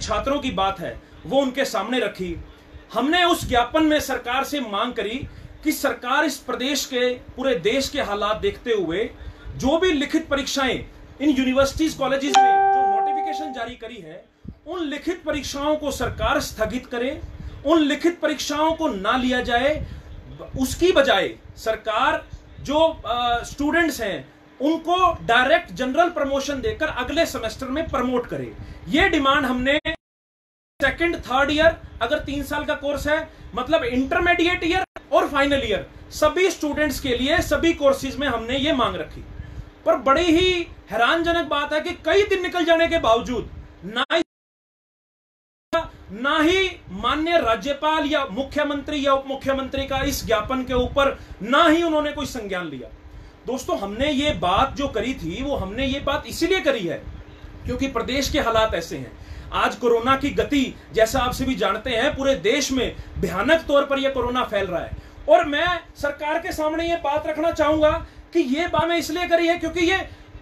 छात्रों की बात है वो उनके सामने रखी। हमने उस ज्ञापन में सरकार से मांग करी कि सरकार इस प्रदेश के, पूरे देश के हालात देखते हुए जो भी लिखित परीक्षाएं इन यूनिवर्सिटीज कॉलेजेस में जो नोटिफिकेशन जारी करी है, उन लिखित परीक्षाओं को सरकार स्थगित करे, उन लिखित परीक्षाओं को ना लिया जाए, उसकी बजाय सरकार जो स्टूडेंट्स हैं उनको डायरेक्ट जनरल प्रमोशन देकर अगले सेमेस्टर में प्रमोट करे। ये डिमांड हमने सेकंड थर्ड ईयर, अगर 3 साल का कोर्स है, मतलब इंटरमीडिएट ईयर और फाइनल ईयर, सभी स्टूडेंट्स के लिए सभी कोर्सेज में हमने ये मांग रखी। पर बड़ी ही हैरानजनक बात है कि कई दिन निकल जाने के बावजूद ना ही माननीय राज्यपाल या मुख्यमंत्री या उप मुख्यमंत्री का इस ज्ञापन के ऊपर ना ही उन्होंने कोई संज्ञान लिया। दोस्तों, हमने ये बात जो करी थी वो हमने ये बात इसीलिए करी है क्योंकि प्रदेश के हालात ऐसे हैं। आज कोरोना की गति, जैसा आप सभी जानते हैं, पूरे देश में भयानक तौर पर यह कोरोना फैल रहा है। और मैं सरकार के सामने ये बात रखना चाहूंगा कि ये बात मैं इसलिए करी है क्योंकि ये,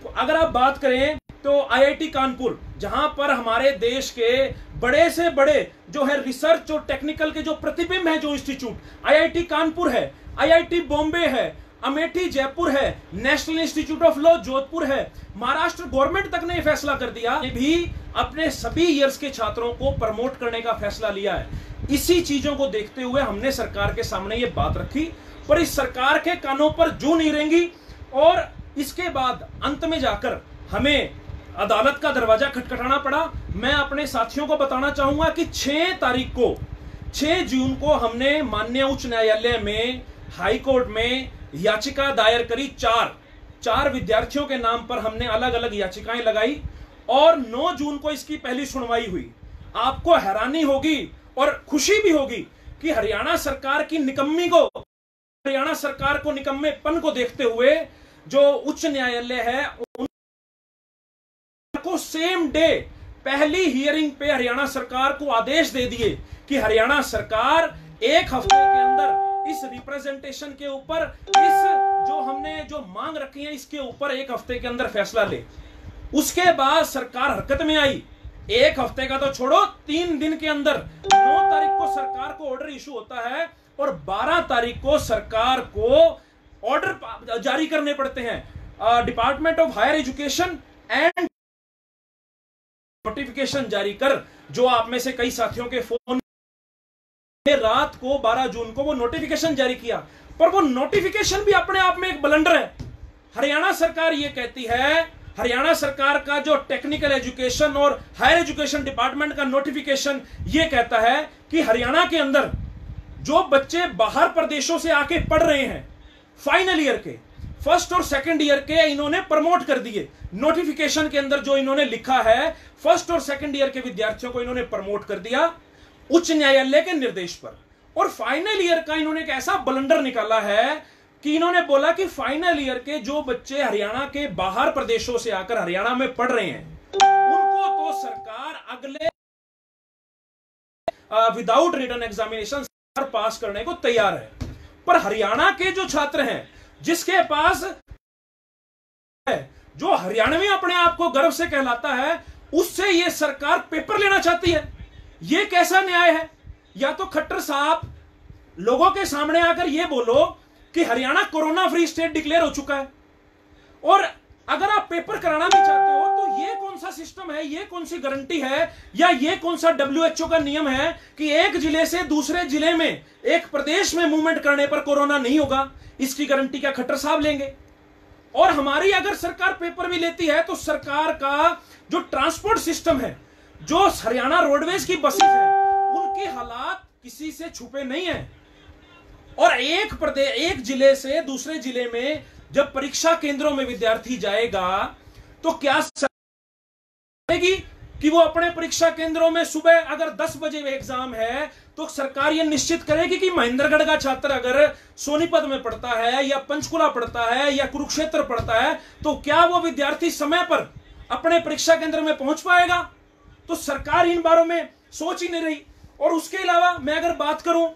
अगर आप बात करें तो आईआईटी कानपुर, जहां पर हमारे देश के बड़े से बड़े जो है रिसर्च और टेक्निकल के जो प्रतिबिंब है, जो इंस्टीट्यूट, आईआईटी कानपुर है, आईआईटी बॉम्बे है, अमेठी जयपुर है, national institute of law Jodhpur है, महाराष्ट्र गवर्नमेंट तक ने यह फैसला कर दिया भी अपने सभी ईयर्स के छात्रों को प्रमोट करने का फैसला लिया है। इसी चीजों को देखते हुए हमने सरकार के सामने ये बात रखी, पर इस सरकार के कानों पर जूं नहीं रहेंगी और इसके बाद अंत में जाकर हमें अदालत का दरवाजा खटखटाना पड़ा। मैं अपने साथियों को बताना चाहूंगा कि 6 जून को हमने माननीय उच्च न्यायालय में, हाई कोर्ट में याचिका दायर करी। चार विद्यार्थियों के नाम पर हमने अलग अलग याचिकाएं लगाई और 9 जून को इसकी पहली सुनवाई हुई। आपको हैरानी होगी और खुशी भी होगी कि हरियाणा सरकार की निकम्मी को, हरियाणा सरकार को निकम्मेपन को देखते हुए जो उच्च न्यायालय है उनको सेम डे पहली हियरिंग पे हरियाणा सरकार को आदेश दे दिए कि हरियाणा सरकार 1 हफ्ते के अंदर इस रिप्रेजेंटेशन के ऊपर, इस जो हमने जो मांग रखी है इसके ऊपर 1 हफ्ते के अंदर फैसला ले। उसके बाद सरकार हरकत में आई। 1 हफ्ते का तो छोड़ो, 3 दिन के अंदर 9 तारीख को सरकार को ऑर्डर इशू होता है और 12 तारीख को सरकार को ऑर्डर जारी करने पड़ते हैं। Department of higher education and notification जारी कर, जो आप में से कई साथियों के फोन रात को 12 जून को वो नोटिफिकेशन जारी किया, पर वो नोटिफिकेशन भी अपने आप में एक ब्लंडर है। हरियाणा सरकार ये कहती है, हरियाणा सरकार का जो टेक्निकल एजुकेशन और हायर एजुकेशन डिपार्टमेंट का नोटिफिकेशन ये कहता है कि हरियाणा के अंदर जो बच्चे बाहर प्रदेशों से आके पढ़ रहे हैं, फाइनल ईयर के, फर्स्ट और सेकंड ईयर के, इन्होंने प्रमोट कर दिए। नोटिफिकेशन के अंदर जो इन्होंने लिखा है, फर्स्ट और सेकंड ईयर के विद्यार्थियों को इन्होंने प्रमोट कर दिया उच्च न्यायालय के निर्देश पर। और फाइनल ईयर का इन्होंने एक ऐसा ब्लंडर निकाला है कि इन्होंने बोला कि फाइनल ईयर के जो बच्चे हरियाणा के बाहर प्रदेशों से आकर हरियाणा में पढ़ रहे हैं, उनको तो सरकार अगले विदाउट रिटन एग्जामिनेशन पास करने को तैयार है। पर हरियाणा के जो छात्र हैं, जिसके पास है, जो हरियाणवी अपने आप को गर्व से कहलाता है, उससे यह सरकार पेपर लेना चाहती है। यह कैसा न्याय है? या तो खट्टर साहब लोगों के सामने आकर यह बोलो कि Haryana corona free state declare हो चुका है, और अगर आप पेपर कराना भी चाहते हो तो यह कौन सा सिस्टम है, यह कौन सी गारंटी है, या यह कौन सा WHO का नियम है कि एक जिले से दूसरे जिले में, एक प्रदेश में मूवमेंट करने पर कोरोना नहीं होगा? इसकी गारंटी क्या खट्टर साहब लेंगे? और हमारी अगर सरकार पेपर भी लेती है तो सरकार का जो ट्रांसपोर्ट सिस्टम है, जो हरियाणा रोडवेज की बसेस है, उनके हालात किसी से छुपे नहीं है। और एक जिले से दूसरे जिले में जब परीक्षा केंद्रों में विद्यार्थी जाएगा तो क्या करेगी कि वो अपने परीक्षा केंद्रों में सुबह अगर 10 बजे एग्जाम है तो सरकार ये निश्चित करेगी कि महेंद्रगढ़ का छात्र अगर सोनीपत में पढ़ता है या पंचकुला पढ़ता है या कुरुक्षेत्र पढ़ता है तो क्या वो विद्यार्थी समय पर अपने परीक्षा केंद्र में पहुंच पाएगा? तो सरकार इन बारों में सोच ही नहीं रही। और उसके अलावा मैं अगर बात करूं,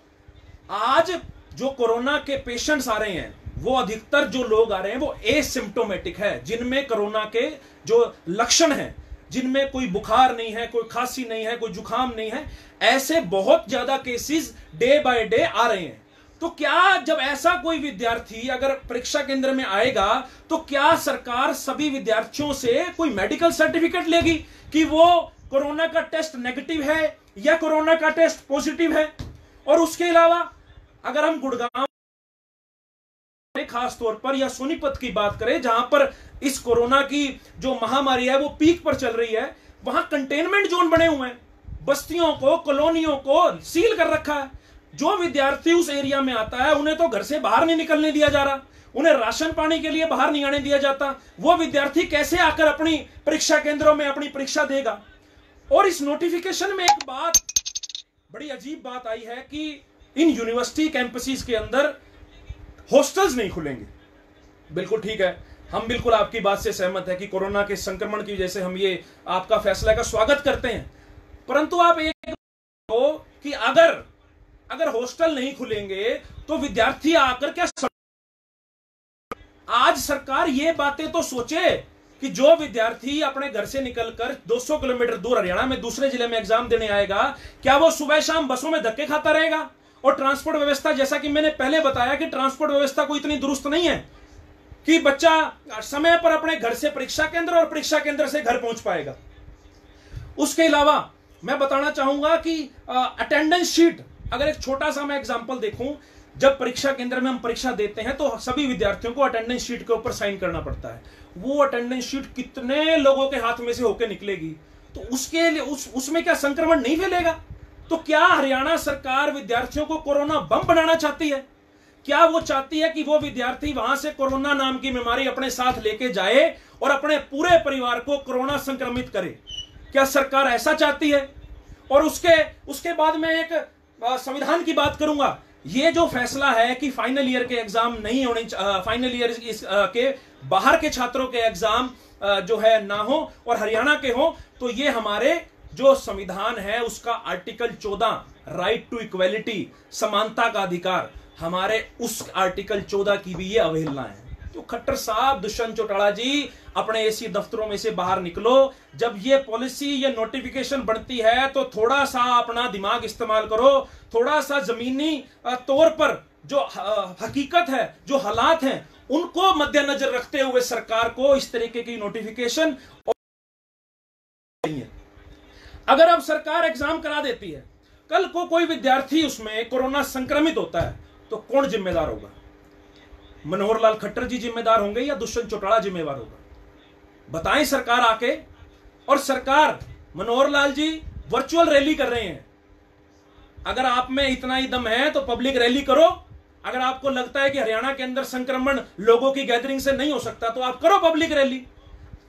आज जो कोरोना के पेशेंट्स आ रहे हैं, वो अधिकतर जो लोग आ रहे हैं वो एसिम्प्टोमेटिक है, जिनमें कोरोना के जो लक्षण हैं जिनमें कोई बुखार नहीं है, कोई खांसी नहीं है, कोई जुकाम नहीं है, ऐसे बहुत ज्यादा केसेस डे बाय डे आ रहे हैं। तो क्या जब ऐसा कोई विद्यार्थी अगर परीक्षा केंद्र में आएगा तो क्या सरकार सभी विद्यार्थियों से कोई मेडिकल सर्टिफिकेट लेगी कि वो कोरोना का टेस्ट नेगेटिव है या कोरोना का टेस्ट पॉजिटिव है? और उसके अलावा अगर हम गुड़गांव खास तौर पर या सोनीपत की बात करें, जहां पर इस कोरोना की जो महामारी है वो पीक पर चल रही है, वहां कंटेनमेंट जोन बने हुए हैं, बस्तियों को, कॉलोनियों को सील कर रखा है। जो विद्यार्थी उस एरिया में आता है उन्हें तो घर से बाहर नहीं निकलने दिया जा रहा, उन्हें राशन पानी के लिए बाहर नहीं आने दिया जाता। वो विद्यार्थी कैसे आकर अपनी परीक्षा केंद्रों में अपनी परीक्षा देगा? और इस नोटिफिकेशन में एक बात, बड़ी अजीब बात आई है कि इन यूनिवर्सिटी कैंपसेस के अंदर हॉस्टल्स नहीं खुलेंगे। बिल्कुल ठीक है, हम बिल्कुल आपकी बात से सहमत है कि कोरोना के संक्रमण की वजह से हम ये आपका फैसला का स्वागत करते हैं, परंतु आप एक हो कि अगर हॉस्टल नहीं खुलेंगे तो विद्यार्थी आकर क्या आज सरकार ये बातें तो सोचे कि जो विद्यार्थी अपने घर से निकलकर 200 किलोमीटर दूर हरियाणा में दूसरे जिले में एग्जाम देने आएगा, क्या वो सुबह शाम बसों में धक्के खाता रहेगा? और ट्रांसपोर्ट व्यवस्था, जैसा कि मैंने पहले बताया कि ट्रांसपोर्ट व्यवस्था कोई इतनी दुरुस्त नहीं है कि बच्चा समय पर अपने घर से परीक्षा केंद्र और परीक्षा केंद्र से घर पहुंच पाएगा। उसके अलावा मैं बताना चाहूंगा कि अटेंडेंस शीट, अगर एक छोटा सा मैं एग्जांपल देखूं, जब परीक्षा केंद्र में हम परीक्षा देते हैं तो सभी विद्यार्थियों को अटेंडेंस शीट के ऊपर साइन करना पड़ता है। वो अटेंडेंस शीट कितने लोगों के हाथ में से होकर निकलेगी, तो उसके लिए उसमें क्या संक्रमण नहीं फैलेगा? तो क्या हरियाणा सरकार विद्यार्थियों को कोरोना बम बनाना चाहती है? क्या वो चाहती है कि वो विद्यार्थी वहां से कोरोना नाम की बीमारी अपने साथ लेके जाए और अपने पूरे परिवार को कोरोना संक्रमित करे? क्या सरकार ऐसा चाहती है? और उसके बाद मैं एक संविधान की बात करूंगा। ये जो फैसला है कि फाइनल ईयर के एग्जाम नहीं होने, फाइनल ईयर के बाहर के छात्रों के एग्जाम जो है ना हो और हरियाणा के हो, तो ये हमारे जो संविधान है उसका आर्टिकल 14 राइट टू इक्वेलिटी, समानता का अधिकार, हमारे उस आर्टिकल 14 की भी ये अवहेलना है। तो खट्टर साहब, दुष्यंत चौटाला जी, अपने एसी दफ्तरों में से बाहर निकलो। जब ये पॉलिसी, ये नोटिफिकेशन बनती है तो थोड़ा सा अपना दिमाग इस्तेमाल करो, थोड़ा सा जमीनी तौर पर जो हकीकत है, जो हालात हैं, उनको मद्देनजर रखते हुए सरकार को इस तरीके की नोटिफिकेशन। अगर अब सरकार एग्जाम करा देती है, कल को कोई विद्यार्थी उसमें कोरोना संक्रमित होता है, तो कौन जिम्मेदार होगा? मनोहर लाल खट्टर जी जिम्मेदार होंगे या दुष्यंत चौटाला जिम्मेदार होगा? बताएं सरकार आके। और सरकार, मनोहर लाल जी वर्चुअल रैली कर रहे हैं। अगर आप में इतना ही दम है तो पब्लिक रैली करो। अगर आपको लगता है कि हरियाणा के अंदर संक्रमण लोगों की गैदरिंग से नहीं हो सकता तो आप करो पब्लिक रैली।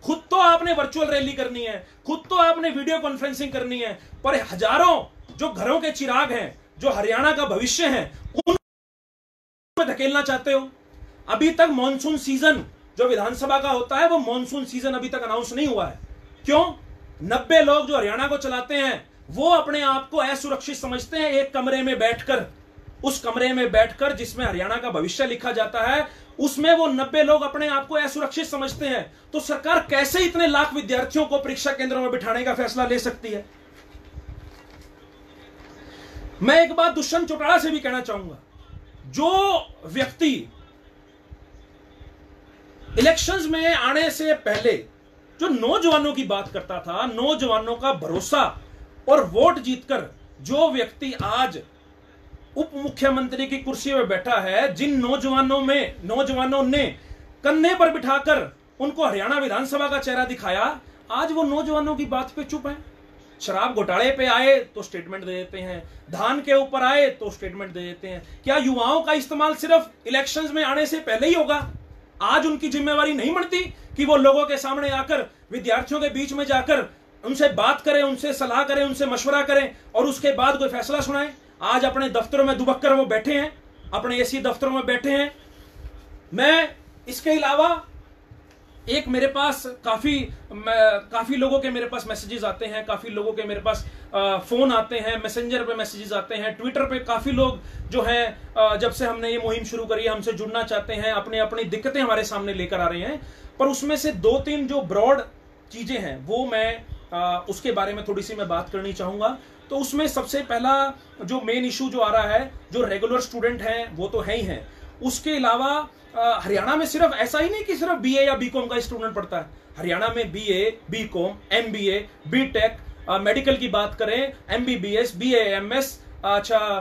खुद तो आपने वर्चुअल रैली करनी है, खुद तो आपने वीडियो कॉन्फ्रेंसिंग करनी है, पर हजारों जो घरों के चिराग हैं, जो हरियाणा का भविष्य है, उन धकेलना चाहते हो। अभी तक मॉनसून सीजन जो विधानसभा का होता है, वो मॉनसून सीजन अभी तक अनाउंस नहीं हुआ है। क्यों? 90 लोग जो हरियाणा को चलाते हैं वो अपने आप को असुरक्षित समझते हैं। एक कमरे में बैठकर, उस कमरे में बैठकर जिसमें हरियाणा का भविष्य लिखा जाता है, उसमें वो 90 लोग अपने आप को असुरक्षित समझते हैं। तो सरकार कैसे इतने लाख विद्यार्थियों को परीक्षा केंद्रों में बिठाने का फैसला ले सकती है? मैं एक बात दुष्यंत चौटाला से भी कहना चाहूंगा। जो व्यक्ति इलेक्शंस में आने से पहले जो नौजवानों की बात करता था, नौजवानों का भरोसा और वोट जीतकर जो व्यक्ति आज उप मुख्यमंत्री की कुर्सी में बैठा है, जिन नौजवानों ने कंधे पर बिठाकर उनको हरियाणा विधानसभा का चेहरा दिखाया, आज वो नौजवानों की बात पे चुप है। शराब घोटाले पे आए तो स्टेटमेंट दे देते हैं, धान के ऊपर आए तो स्टेटमेंट दे देते हैं। क्या युवाओं का इस्तेमाल सिर्फ इलेक्शंस में आने से पहले ही होगा? आज उनकी जिम्मेवारी नहीं बनती कि वो लोगों के सामने आकर, विद्यार्थियों के बीच में जाकर उनसे बात करें, उनसे सलाह करें, उनसे मशवरा करें और उसके बाद कोई फैसला सुनाएं? आज अपने दफ्तरों में दुबक्कर वो बैठे हैं, अपने एसी दफ्तरों में बैठे हैं। मैं इसके अलावा एक मेरे पास काफी लोगों के मेरे पास मैसेजेस आते हैं, काफी लोगों के मेरे पास फोन आते हैं, मैसेंजर पे मैसेजेस आते हैं, ट्विटर पे काफी लोग जो हैं जब से हमने ये मुहिम शुरू करी है हमसे जुड़ना चाहते हैं, अपनी अपनी दिक्कतें हमारे सामने लेकर आ रहे हैं। पर उसमें से 2-3 जो ब्रॉड चीजें हैं वो मैं उसके बारे में थोड़ी सी मैं बात करनी चाहूंगा। तो उसमें सबसे पहला जो मेन इशू जो आ रहा है, जो रेगुलर स्टूडेंट हैं वो तो है ही हैं, उसके अलावा हरियाणा में सिर्फ ऐसा ही नहीं कि सिर्फ बीए या बीकॉम का स्टूडेंट पढ़ता है। हरियाणा में BA, BCom, MBA, BTech, medical की बात करें एमबीबीएस, बीएएमएस, अच्छा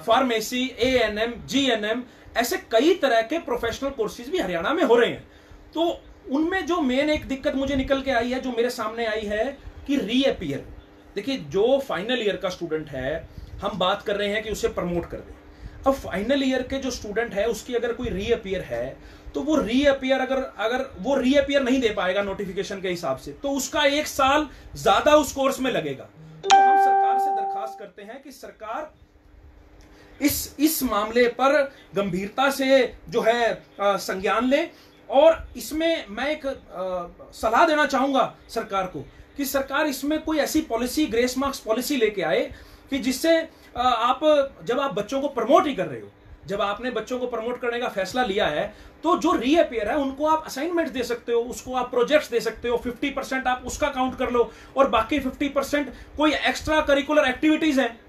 फार्मेसी, एएनएम, जीएनएम, ऐसे कई तरह के प्रोफेशनल कोर्सेज भी हरियाणा में हो रहे हैं। तो उनमें जो मेन एक दिक्कत मुझे निकल के आई है, जो मेरे सामने आई है कि रीअपीयर। देखिए, जो फाइनल ईयर का स्टूडेंट है, हम बात कर रहे हैं कि उसे प्रमोट कर दें। अब फाइनल ईयर के जो स्टूडेंट है उसकी अगर कोई रीअपीयर है तो वो रीअपीयर अगर वो रीअपीयर नहीं दे पाएगा नोटिफिकेशन के हिसाब से, तो उसका 1 साल ज्यादा उस कोर्स में लगेगा। तो हम सरकार से दरखास्त करते हैं कि सरकार इस मामले पर गंभीरता से जो है संज्ञान ले। और इसमें मैं एक सलाह देना चाहूंगा सरकार को कि सरकार इसमें कोई ऐसी पॉलिसी, ग्रेस मार्क्स पॉलिसी लेके आए कि जिससे आप जब आप बच्चों को प्रमोट ही कर रहे हो, जब आपने बच्चों को प्रमोट करने का फैसला लिया है, तो जो रीअपीयर है उनको आप असाइनमेंट दे सकते हो, उसको आप प्रोजेक्ट्स दे सकते हो, 50% आप उसका काउंट कर लो और बाकी 50% कोई एक्स्ट्रा करिकुलर एक्टिविटीज हैं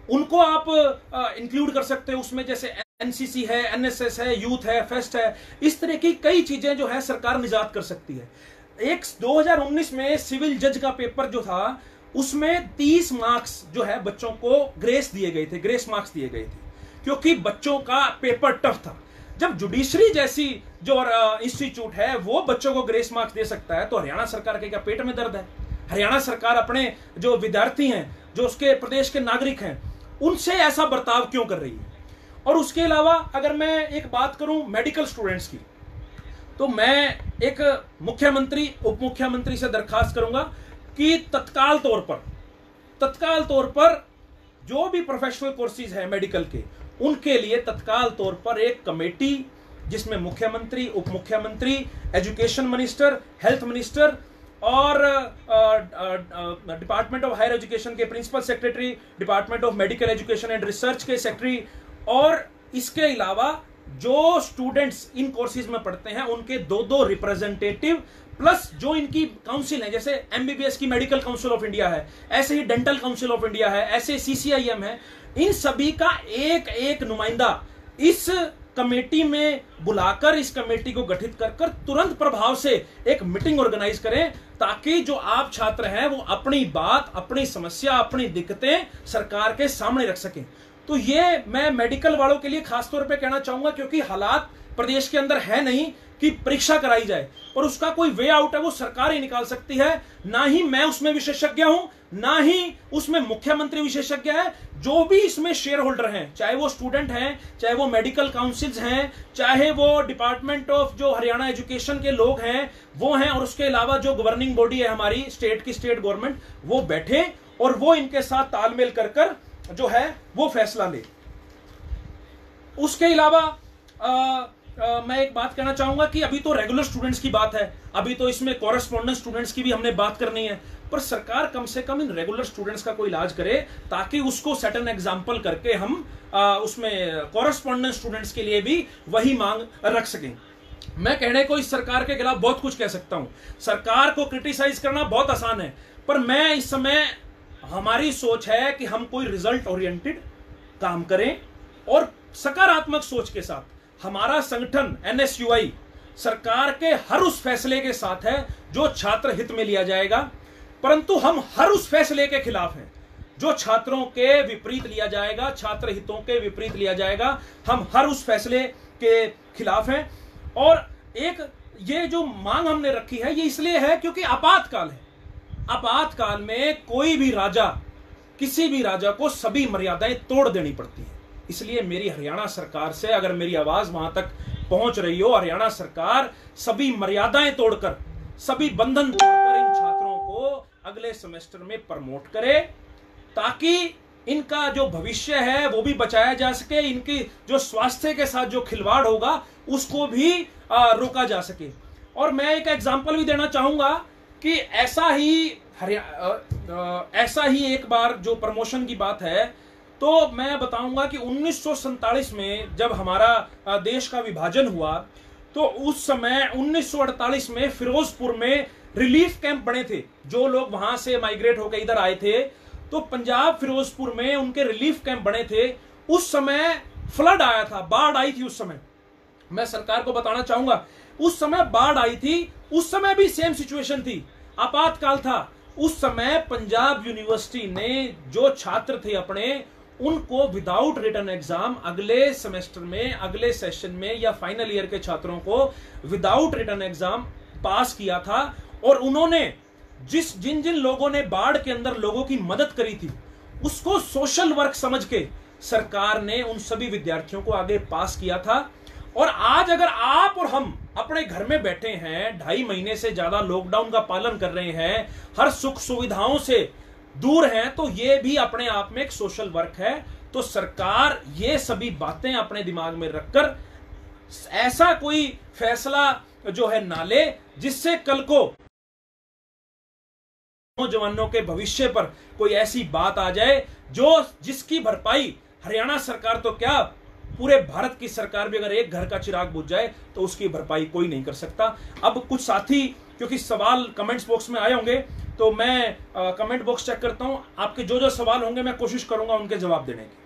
उनको आप इंक्लूड कर सकते हो उसमें, जैसे एनसीसी है, एनएसएस है, यूथ है, फेस्ट है। इस तरह की कई चीजें जो है सरकार निजात कर सकती है। एक 2019 में सिविल जज का पेपर जो था उसमें 30 मार्क्स जो है बच्चों को ग्रेस दिए गए थे, ग्रेस मार्क्स दिए गए थे, क्योंकि बच्चों का पेपर टफ था। जब जुडिशरी जैसी जो इंस्टीट्यूट है वो बच्चों को ग्रेस मार्क्स दे सकता है, तो हरियाणा सरकार के क्या पेट में दर्द है? हरियाणा सरकार अपने जो विद्यार्थी हैं, जो उसके प्रदेश के नागरिक हैं, उनसे ऐसा बर्ताव क्यों कर रही है? और उसके अलावा अगर मैं एक बात करूं मेडिकल स्टूडेंट्स की, तो मैं एक मुख्यमंत्री, उप मुख्यमंत्री से दरखास्त करूंगा कि तत्काल तौर पर जो भी प्रोफेशनल कोर्सेज हैं मेडिकल के, उनके लिए तत्काल तौर पर एक कमेटी, जिसमें मुख्यमंत्री, उप मुख्यमंत्री, एजुकेशन मिनिस्टर, हेल्थ मिनिस्टर और डिपार्टमेंट ऑफ हायर एजुकेशन के principal secretary, department of medical education and research के सेक्रेटरी, और इसके अलावा जो स्टूडेंट्स इन कोर्सेज में पढ़ते हैं उनके 2 रिप्रेजेंटेटिव, प्लस जो इनकी काउंसिल है, जैसे एमबीबीएस की मेडिकल काउंसिल ऑफ इंडिया है, ऐसे ही डेंटल काउंसिल ऑफ इंडिया है, ऐसे सीसीआईएम है, इन सभी का एक नुमाइंदा इस कमेटी में बुलाकर, इस कमेटी को गठित कर तुरंत प्रभाव से एक मीटिंग ऑर्गेनाइज करें, ताकि जो आप छात्र हैं वो अपनी बात, अपनी समस्या, अपनी दिक्कतें सरकार के सामने रख सकें। तो ये मैं मेडिकल वालों के लिए खासतौर पे कहना चाहूंगा, क्योंकि हालात प्रदेश के अंदर है नहीं कि परीक्षा कराई जाए, और उसका कोई वे आउट है वो सरकार ही निकाल सकती है। ना ही मैं उसमें विशेषज्ञ हूं, ना ही उसमें मुख्यमंत्री विशेषज्ञ है। जो भी इसमें शेयर होल्डर हैं, चाहे वो स्टूडेंट हैं, चाहे वो मेडिकल काउंसिल्स हैं, चाहे वो डिपार्टमेंट ऑफ जो हरियाणा एजुकेशन के लोग हैं वो हैं, और उसके अलावा जो गवर्निंग बॉडी है हमारी स्टेट की, स्टेट गवर्नमेंट, वो बैठे और वो इनके साथ तालमेल कर जो है वो फैसला ले। उसके अलावा मैं एक बात कहना चाहूंगा कि अभी तो रेगुलर स्टूडेंट्स की बात है, अभी तो इसमें कॉरेस्पॉन्डेंस स्टूडेंट्स की भी हमने बात करनी है, पर सरकार कम से कम इन रेगुलर स्टूडेंट्स का कोई इलाज करे, ताकि उसको सेट एन एग्जाम्पल करके हम उसमें कॉरेस्पॉन्डेंस स्टूडेंट्स के लिए भी वही मांग रख सकें। मैं कहने को इस सरकार के खिलाफ बहुत कुछ कह सकता हूं, सरकार को क्रिटिसाइज करना बहुत आसान है, पर मैं इस समय, हमारी सोच है कि हम कोई रिजल्ट ओरिएंटेड काम करें और सकारात्मक सोच के साथ। हमारा संगठन एनएसयूआई सरकार के हर उस फैसले के साथ है जो छात्र हित में लिया जाएगा, परंतु हम हर उस फैसले के खिलाफ हैं जो छात्रों के विपरीत लिया जाएगा, छात्र हितों के विपरीत लिया जाएगा। हम हर उस फैसले के खिलाफ हैं। और एक ये जो मांग हमने रखी है ये इसलिए है क्योंकि आपातकाल है। आपातकाल में कोई भी राजा, किसी भी राजा को सभी मर्यादाएं तोड़ देनी पड़ती हैं। इसलिए मेरी हरियाणा सरकार से, अगर मेरी आवाज वहां तक पहुंच रही हो, हरियाणा सरकार सभी मर्यादाएं तोड़कर, सभी बंधन तोड़कर इन छात्रों को अगले सेमेस्टर में प्रमोट करे, ताकि इनका जो भविष्य है वो भी बचाया जा सके, इनकी जो स्वास्थ्य के साथ जो खिलवाड़ होगा उसको भी रोका जा सके। और मैं एक एग्जांपल भी देना चाहूंगा कि ऐसा ही एक बार जो प्रमोशन की बात है, तो मैं बताऊंगा कि 1947 में जब हमारा देश का विभाजन हुआ, तो उस समय 1948 में फिरोजपुर में रिलीफ कैंप बने थे, जो लोग वहां से माइग्रेट होकर इधर आए थे, तो पंजाब फिरोजपुर में उनके रिलीफ कैंप बने थे। उस समय फ्लड आया था, बाढ़ आई थी। उस समय मैं सरकार को बताना चाहूंगा, उस समय बाढ़ आई थी, उस समय भी सेम सिचुएशन थी, आपातकाल था। उस समय पंजाब यूनिवर्सिटी ने जो छात्र थे अपने, उनको विदाउट रिटन एग्जाम अगले सेमेस्टर में, अगले सेशन में या फाइनल ईयर के छात्रों को विदाउट रिटन एग्जाम पास किया था। और उन्होंने जिन जिन लोगों ने बाढ़ के अंदर लोगों की मदद करी थी, उसको सोशल वर्क समझ के सरकार ने उन सभी विद्यार्थियों को आगे पास किया था। और आज अगर आप और हम अपने घर में बैठे हैं, 2.5 महीने से ज्यादा लॉकडाउन का पालन कर रहे हैं, हर सुख सुविधाओं से दूर हैं, तो ये भी अपने आप में एक सोशल वर्क है। तो सरकार ये सभी बातें अपने दिमाग में रखकर ऐसा कोई फैसला जो है ना ले जिससे कल को नौजवानों के भविष्य पर कोई ऐसी बात आ जाए जिसकी भरपाई हरियाणा सरकार तो क्या, पूरे भारत की सरकार भी अगर एक घर का चिराग बुझ जाए तो उसकी भरपाई कोई नहीं कर सकता। अब कुछ साथी, क्योंकि सवाल कमेंट्स बॉक्स में आए होंगे, तो मैं कमेंट बॉक्स चेक करता हूं। आपके जो जो सवाल होंगे मैं कोशिश करूंगा उनके जवाब देने की।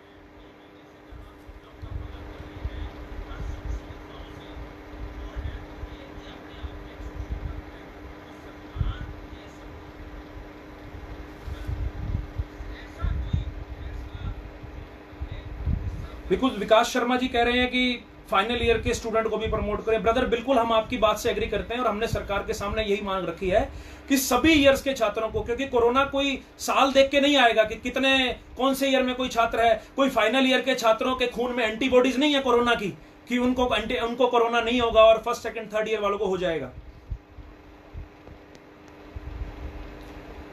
बिल्कुल, विकास शर्मा जी कह रहे हैं कि फाइनल ईयर के स्टूडेंट को भी प्रमोट करें। ब्रदर, बिल्कुल हम आपकी बात से एग्री करते हैं और हमने सरकार के सामने यही मांग रखी है कि सभी ईयर्स के छात्रों को, क्योंकि कोरोना कोई साल देख के नहीं आएगा कि कितने कौन से ईयर में कोई छात्र है, कोई फाइनल ईयर के छात्रों के खून में एंटीबॉडीज नहीं है कोरोना की कि उनको कोरोना नहीं होगा और फर्स्ट सेकंड थर्ड ईयर वालों को हो जाएगा।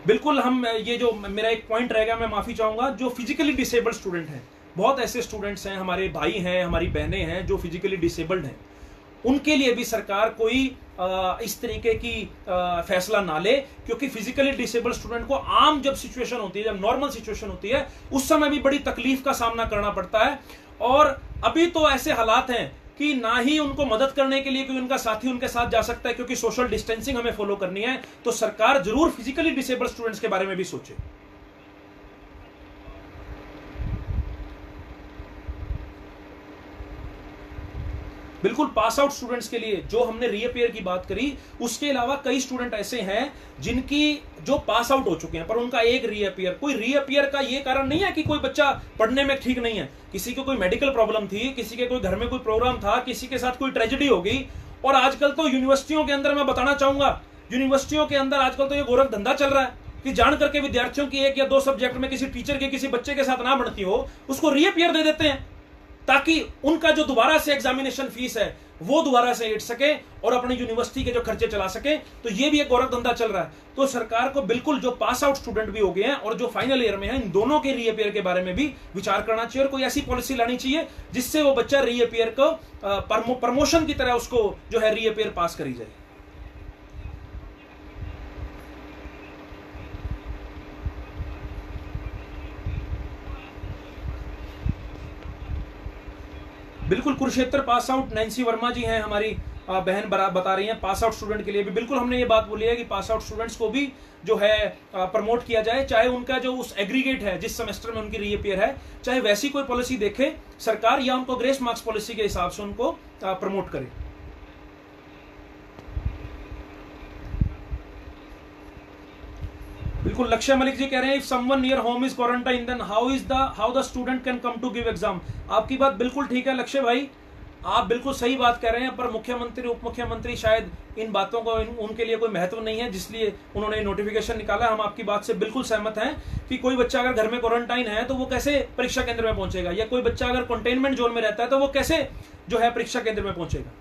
बिल्कुल, हम ये जो मेरा एक पॉइंट रहेगा, मैं माफी चाहूंगा, जो फिजिकली डिसेबल्ड स्टूडेंट हैं, बहुत ऐसे स्टूडेंट्स हैं, हमारे भाई हैं, हमारी बहनें हैं जो फिजिकली डिसेबल्ड हैं, उनके लिए भी सरकार कोई इस तरीके की फैसला ना ले, क्योंकि फिजिकली डिसेबल्ड स्टूडेंट को आम जब सिचुएशन होती है, जब नॉर्मल सिचुएशन होती है, उस समय भी बड़ी तकलीफ का सामना करना पड़ता है। और अभी तो ऐसे हालात हैं कि ना ही उनको मदद करने के लिए कोई उनका साथी उनके साथ जा सकता है, क्योंकि सोशल डिस्टेंसिंग हमें फॉलो करनी है। तो सरकार जरूर फिजिकली डिसेबल्ड स्टूडेंट्स के बारे में भी सोचे। बिल्कुल, पास आउट स्टूडेंट्स के लिए जो हमने रीअपियर की बात करी, उसके अलावा कई स्टूडेंट ऐसे हैं जिनकी जो पास आउट हो चुके हैं पर उनका एक रीअपियर, कोई रीअपियर का ये कारण नहीं है कि कोई बच्चा पढ़ने में ठीक नहीं है, किसी को कोई मेडिकल प्रॉब्लम थी, किसी के कोई घर में कोई प्रोग्राम था, किसी के साथ कोई ट्रेजेडी हो गई। और आजकल तो यूनिवर्सिटियों के अंदर, मैं बताना चाहूंगा, यूनिवर्सिटियों के अंदर आजकल तो ये गोरख धंधा चल रहा है कि जान करके विद्यार्थियों की 1 या 2 सब्जेक्ट में किसी टीचर के किसी बच्चे के साथ ना बनती हो, उसको रीअपियर दे देते हैं ताकि उनका जो दोबारा से एग्जामिनेशन फीस है वो दोबारा से एट सके और अपनी यूनिवर्सिटी के जो खर्चे चला सके। तो ये भी एक गोरख धंधा चल रहा है। तो सरकार को बिल्कुल जो पास आउट स्टूडेंट भी हो गए हैं और जो फाइनल ईयर में हैं, इन दोनों के रीअपियर के बारे में भी विचार करना चाहिए और कोई ऐसी पॉलिसी लानी चाहिए जिससे वो बच्चा रीअपियर को प्रमोशन की तरह उसको जो है रीअपियर पास करी जाए। बिल्कुल, Kurukshetra pass out Nancy Verma ji हैं हमारी बहन बता रही हैं, पास आउट स्टूडेंट के लिए भी बिल्कुल हमने ये बात बोली है कि पास आउट स्टूडेंट्स को भी जो है प्रमोट किया जाए, चाहे उनका जो उस एग्रीगेट है जिस सेमेस्टर में उनकी रीअपियर है, चाहे वैसी कोई पॉलिसी देखे सरकार या उनको ग्रेस मार्क्स पॉलिसी के हिसाब से उनको प्रमोट करे। बिल्कुल, लक्ष्य मलिक जी कह रहे हैं if someone near home is quarantine then how the student can come to give exam. आपकी बात बिल्कुल ठीक है लक्ष्य भाई, आप बिल्कुल सही बात कह रहे हैं, पर मुख्यमंत्री उप मुख्यमंत्री शायद इन बातों को उनके लिए कोई महत्व नहीं है, जिसलिए उन्होंने नोटिफिकेशन निकाला। हम आपकी बात से बिल्कुल सहमत हैं कि कोई बच्चा अगर घर में क्वारंटाइन है तो वो कैसे परीक्षा केंद्र में पहुंचेगा, या कोई बच्चा अगर कंटेनमेंट जोन में रहता है तो वो कैसे जो है परीक्षा केंद्र में पहुंचेगा।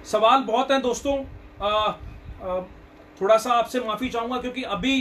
सवाल बहुत हैं दोस्तों, थोड़ा सा आपसे माफी चाहूंगा क्योंकि अभी